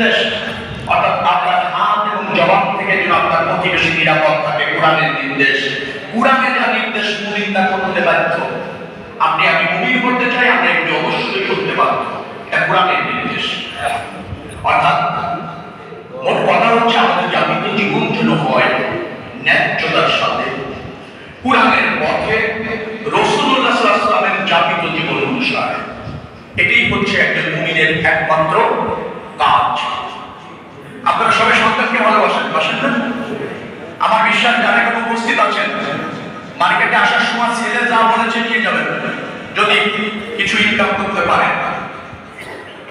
নির্দেশ, অর্থাৎ আপনার হাত এবং জবান থেকে যেন আপনার প্রতিবেশী নিরাপদ থাকে, কোরআনের নির্দেশ। কোরআনে যা নির্দেশ মুমিন তা করতে বাধ্য। আপনি আমি মুমিন করতে চাই, আমরা একটু অবশ্যই করতে বাধ্য, এটা কোরআনের নির্দেশ। অর্থাৎ মোট কথা হচ্ছে আমাদের জাতিতে জীবন যেন হয় ন্যায্যতার সাথে, কোরআনের পথে, রাসূলুল্লাহ সাল্লাল্লাহু আলাইহি ওয়াসাল্লামের জাতিত জীবন অনুসারে। এটাই হচ্ছে একজন মুমিনের একমাত্র কাজ। আপনারা সবাই সন্তানকে ভালোবাসেন, বাসেন না? আমার বিশ্বাস যারা এখন উপস্থিত আছেন, মার্কেটে আসার সময় ছেলে যা বলেছে নিয়ে যাবেন, যদি কিছু ইনকাম করতে পারেন।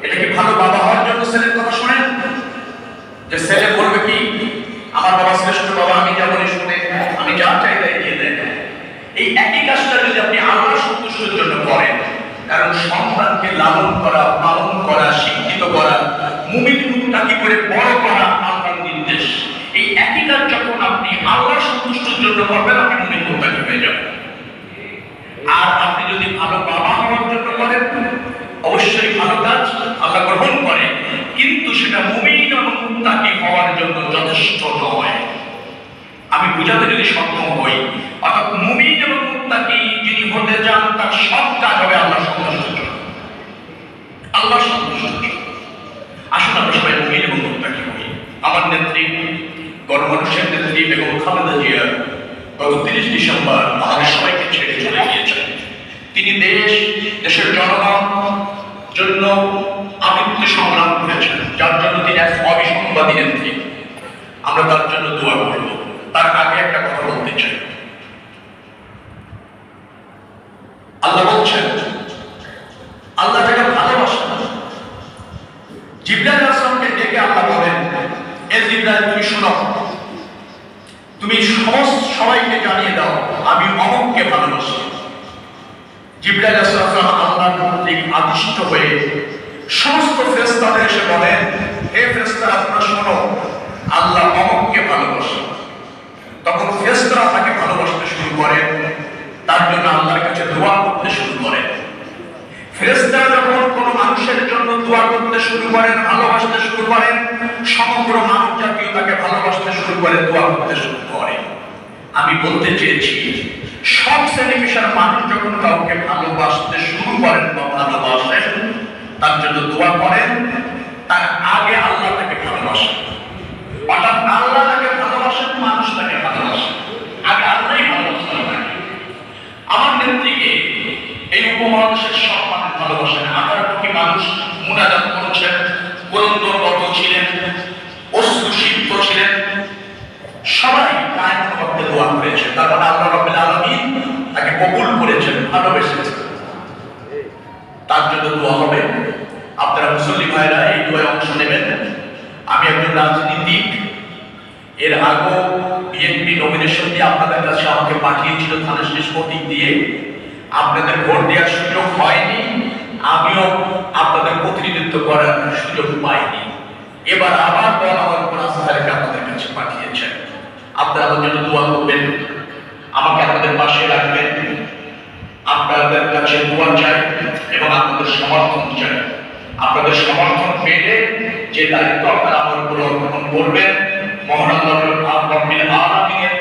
এটা কি ভালো বাবা হওয়ার জন্য ছেলের কথা শোনেন? যে ছেলে বলবে কি আমার বাবা শ্রেষ্ঠ বাবা, আমি যা বলি শুনে, আমি যা চাই তাই দিয়ে দেন। এই একই কাজটা যদি আপনি আল্লাহর সন্তুষ্টির জন্য করেন, কারণ সন্তানকে লালন করা, পালন করা, শিক্ষিত করা, মুমিন মুত্তাকি করে বড় করা আল্লাহর নির্দেশ। এই একই কাজ যখন আপনি আল্লাহর সন্তুষ্টির জন্য করবেন, আপনি মুমিন মুত্তাকি হয়ে যাবেন। আর আপনি যদি ভালো বাবা হওয়ার জন্য করেন, অবশ্যই ভালো কাজ আল্লাহ গ্রহণ করে, কিন্তু সেটা মুমিন এবং মুত্তাকি হওয়ার জন্য যথেষ্ট নয়। আমি বুঝাতে যদি সক্ষম হই, অর্থাৎ মুমিন এবং মুত্তাকি যিনি হতে চান, তার সব কাজ হবে আল্লাহর সন্তুষ্টির জন্য, আল্লাহর সন্তুষ্টির জন্য। আসুন আমরা সবাই মুমিন এবং মুত্তাকি হই। আমার নেত্রী, গণমানুষের নেত্রী বেগম খালেদা জিয়া গত 30 ডিসেম্বর আমাদের সবাইকে ছেড়ে চলে গিয়েছেন। তিনি দেশের জনগণ জন্য আমৃত্যু সংগ্রাম করেছেন, যার জন্য তিনি এক অবিসংবাদী নেত্রী। আমরা তার জন্য দোয়া করব। তার আগে একটা কথা বলতে চাই। আল্লাহ বলছেন, আল্লাহ যাকে ভালোবাসেন, জিবরাইল আলাইহিস সালামকে ডেকে আল্লাহ বলেন, এ জিবরাইল, তুমি শোনো, তুমি সবাইকে জানিয়ে দাও আমি অমুককে ভালোবাসি। জিবরাইল আলাইহিস সালাম আল্লাহর কর্তৃক আদিষ্ট হয়ে সমস্ত ফেরেশতাদের এসে বলেন, হে ফেরেশতারা, তোমরা শোনো, আল্লাহ অমুককে ভালোবাসেন। তখন ফেরেশতারা তাকে ভালোবাসতে শুরু করেন, তার জন্য আল্লাহর কাছে দোয়া করতে শুরু করেন। ফেরেশতারা যখন কোনো মানুষের জন্য দোয়া করতে শুরু করেন, ভালোবাসতে শুরু করেন, সমগ্র মানব জাতীয় তাকে ভালোবাসতে শুরু করে, দোয়া করতে শুরু করে। আমি বলতে চেয়েছি, সব শ্রেণী পেশার মানুষ যখন কাউকে ভালোবাসতে শুরু করেন বা ভালোবাসেন, তার জন্য দোয়া করেন, তার আগে আল্লাহ তাকে ভালোবাসেন। অর্থাৎ আল্লাহ তাকে ভালোবাসেন, মানুষ তাকে ভালোবাসেন, আগে আল্লাহই ভালোবাসেন। আমার নেত্রীকে এই উপমহাদেশের সব মানুষ ভালোবাসেন। 18 কোটি মানুষ মুনাজাত করেছেন, বরন্দরগত ছিলেন, অশ্রুসিক্ত ছিলেন, সবাই কায়েম করতে দোয়া করেছেন। তারপরে আল্লাহ রাব্বুল আলামিন তাকে কবুল করেছেন, ভালোবেসেছেন। তার জন্য দোয়া হবে। আপনারা মুসল্লি ভাইরা এই দোয়ায় অংশ নেবেন। আমি একজন রাজনীতিক, এর আগে বিএনপি নমিনেশন দিয়ে আপনাদের কাছে আমাকে পাঠিয়েছিল থানা শেষ প্রতীক দিয়ে। আপনাদের ভোট দেওয়ার সুযোগ হয়নি, আমিও আপনাদের প্রতিনিধিত্ব করার সুযোগ পাইনি। এবার আবার দল আমার কোরআনকে আপনাদের কাছে পাঠিয়েছেন। আপনারা আমার জন্য দোয়া করবেন, আমাকে আপনাদের পাশে রাখবেন। আপনাদের কাছে দোয়া চাই এবং আপনাদের সমর্থন চাই। আপনাদের সমর্থন পেলে যে দায়িত্ব আপনারা আমার উপর অর্পণ করবেন, মহান আল্লাহর রাব্বুল আলামিনের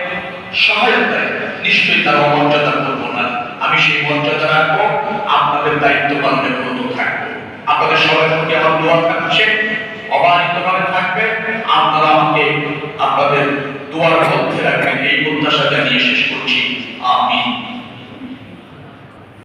সহায়তায় নিশ্চয়ই তার অমর্যাদা করব না। আমি সেই মর্যাদা রাখবো, আপনাদের দায়িত্ব পালনে ব্রত থাকবো। আপনাদের সবার প্রতি আমার দোয়া থাকছে।